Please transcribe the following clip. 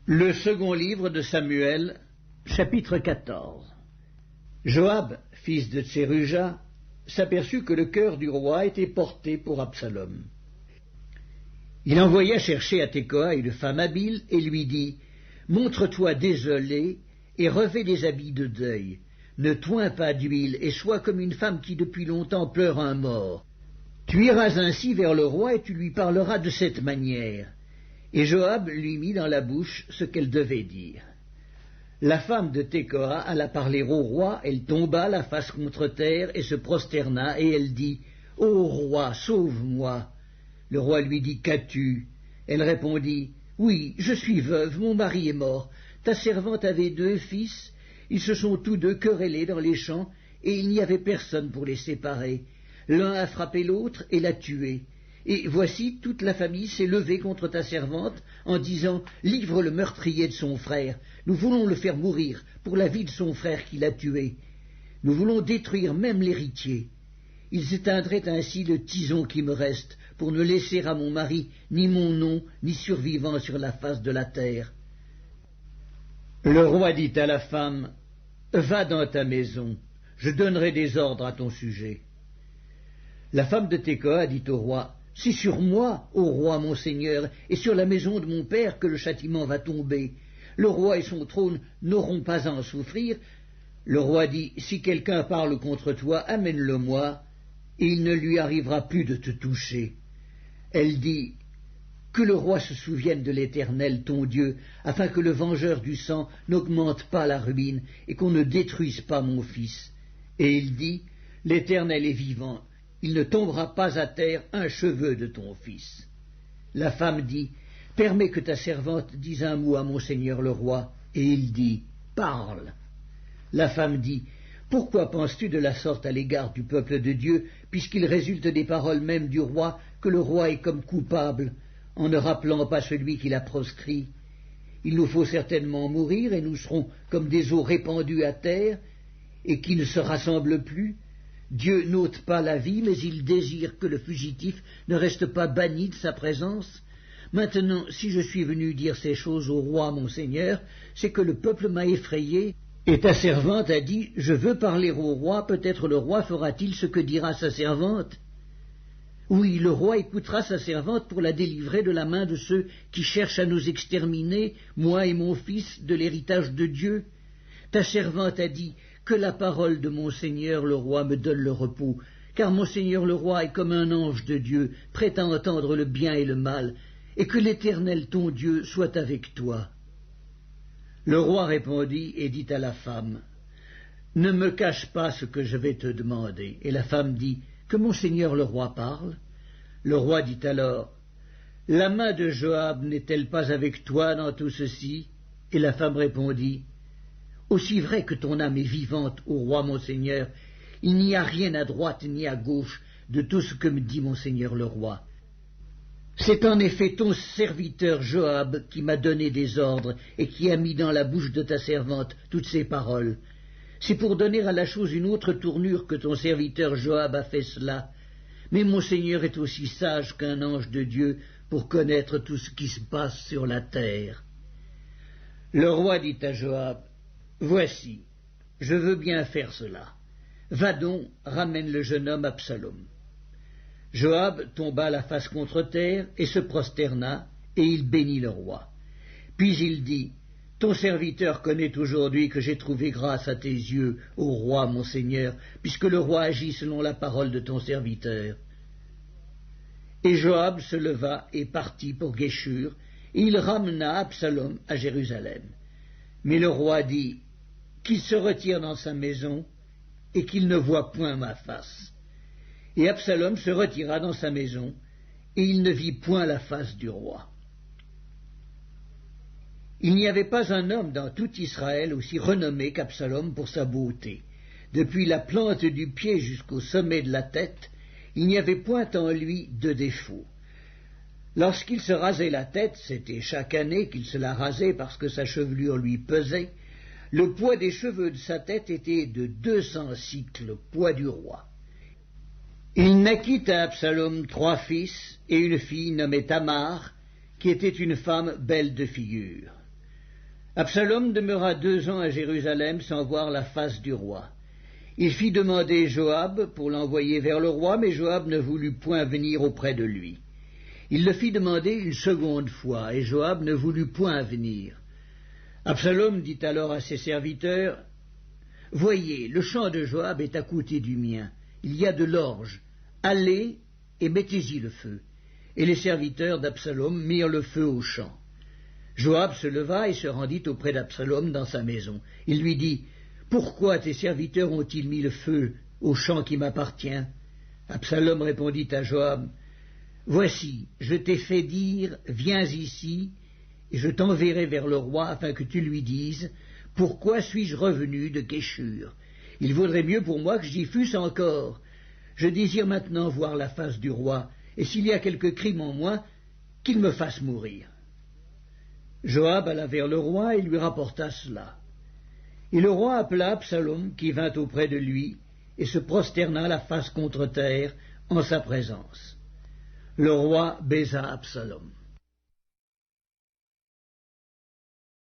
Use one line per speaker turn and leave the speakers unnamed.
Le second livre de Samuel, chapitre 14. Joab, fils de Tseruja, s'aperçut que le cœur du roi était porté pour Absalom. Il envoya chercher à Tekoa une femme habile et lui dit « Montre-toi désolé et revêt des habits de deuil. Ne toins pas d'huile et sois comme une femme qui depuis longtemps pleure un mort. Tu iras ainsi vers le roi et tu lui parleras de cette manière. » Et Joab lui mit dans la bouche ce qu'elle devait dire. La femme de Tekoa alla parler au roi, elle tomba la face contre terre et se prosterna, et elle dit « Ô roi, sauve-moi » Le roi lui dit « Qu'as-tu » Elle répondit « Oui, je suis veuve, mon mari est mort. Ta servante avait 2 fils, ils se sont tous 2 querellés dans les champs, et il n'y avait personne pour les séparer. L'un a frappé l'autre et l'a tué. Et voici, toute la famille s'est levée contre ta servante en disant « Livre le meurtrier de son frère, nous voulons le faire mourir pour la vie de son frère qui l'a tué. Nous voulons détruire même l'héritier. Ils éteindraient ainsi le tison qui me reste, pour ne laisser à mon mari ni mon nom, ni survivant sur la face de la terre. » Le roi dit à la femme « Va dans ta maison, je donnerai des ordres à ton sujet. » La femme de Tekoa dit au roi « C'est sur moi, ô roi mon seigneur, et sur la maison de mon père que le châtiment va tomber. Le roi et son trône n'auront pas à en souffrir. » Le roi dit « Si quelqu'un parle contre toi, amène-le-moi, et il ne lui arrivera plus de te toucher. » Elle dit « Que le roi se souvienne de l'Éternel, ton Dieu, afin que le vengeur du sang n'augmente pas la ruine, et qu'on ne détruise pas mon fils. » Et il dit « L'Éternel est vivant. Il ne tombera pas à terre un cheveu de ton fils. » La femme dit « Permets que ta servante dise un mot à mon seigneur le roi. » Et il dit « Parle. » La femme dit « Pourquoi penses-tu de la sorte à l'égard du peuple de Dieu, puisqu'il résulte des paroles mêmes du roi que le roi est comme coupable, en ne rappelant pas celui qui l'a proscrit? Il nous faut certainement mourir, et nous serons comme des eaux répandues à terre, et qui ne se rassemblent plus. Dieu n'ôte pas la vie, mais il désire que le fugitif ne reste pas banni de sa présence. Maintenant, si je suis venu dire ces choses au roi mon seigneur, c'est que le peuple m'a effrayé, et ta servante a dit, je veux parler au roi, peut-être le roi fera-t-il ce que dira sa servante. Oui, le roi écoutera sa servante pour la délivrer de la main de ceux qui cherchent à nous exterminer, moi et mon fils, de l'héritage de Dieu. Ta servante a dit, que la parole de mon seigneur le roi me donne le repos, car mon seigneur le roi est comme un ange de Dieu, prêt à entendre le bien et le mal, et que l'Éternel ton Dieu soit avec toi. » Le roi répondit et dit à la femme, « Ne me cache pas ce que je vais te demander. » Et la femme dit, « Que mon seigneur le roi parle. » Le roi dit alors, « La main de Joab n'est-elle pas avec toi dans tout ceci ?» Et la femme répondit, « Aussi vrai que ton âme est vivante, ô roi mon seigneur, il n'y a rien à droite ni à gauche de tout ce que me dit mon seigneur le roi. C'est en effet ton serviteur Joab qui m'a donné des ordres et qui a mis dans la bouche de ta servante toutes ces paroles. C'est pour donner à la chose une autre tournure que ton serviteur Joab a fait cela. Mais mon seigneur est aussi sage qu'un ange de Dieu pour connaître tout ce qui se passe sur la terre. » Le roi dit à Joab, « Voici, je veux bien faire cela. Va donc, ramène le jeune homme Absalom. » Joab tomba la face contre terre et se prosterna, et il bénit le roi. Puis il dit, « Ton serviteur connaît aujourd'hui que j'ai trouvé grâce à tes yeux, ô roi mon seigneur, puisque le roi agit selon la parole de ton serviteur. » Et Joab se leva et partit pour Guéshur, et il ramena Absalom à Jérusalem. Mais le roi dit, « Qu'il se retire dans sa maison, et qu'il ne voie point ma face. » Et Absalom se retira dans sa maison, et il ne vit point la face du roi. Il n'y avait pas un homme dans tout Israël aussi renommé qu'Absalom pour sa beauté. Depuis la plante du pied jusqu'au sommet de la tête, il n'y avait point en lui de défaut. Lorsqu'il se rasait la tête, c'était chaque année qu'il se la rasait parce que sa chevelure lui pesait, le poids des cheveux de sa tête était de 200 cycles, poids du roi. Il naquit à Absalom 3 fils et une fille nommée Tamar, qui était une femme belle de figure. Absalom demeura 2 ans à Jérusalem sans voir la face du roi. Il fit demander Joab pour l'envoyer vers le roi, mais Joab ne voulut point venir auprès de lui. Il le fit demander une seconde fois, et Joab ne voulut point venir. Absalom dit alors à ses serviteurs, « Voyez, le champ de Joab est à côté du mien, il y a de l'orge, allez et mettez-y le feu. » Et les serviteurs d'Absalom mirent le feu au champ. Joab se leva et se rendit auprès d'Absalom dans sa maison. Il lui dit, « Pourquoi tes serviteurs ont-ils mis le feu au champ qui m'appartient » Absalom répondit à Joab, « Voici, je t'ai fait dire, viens ici, et je t'enverrai vers le roi afin que tu lui dises, pourquoi suis-je revenu de Kéchur? Il vaudrait mieux pour moi que j'y fusse encore. Je désire maintenant voir la face du roi, et s'il y a quelque crime en moi, qu'il me fasse mourir. » Joab alla vers le roi et lui rapporta cela. Et le roi appela Absalom, qui vint auprès de lui, et se prosterna la face contre terre en sa présence. Le roi baisa Absalom.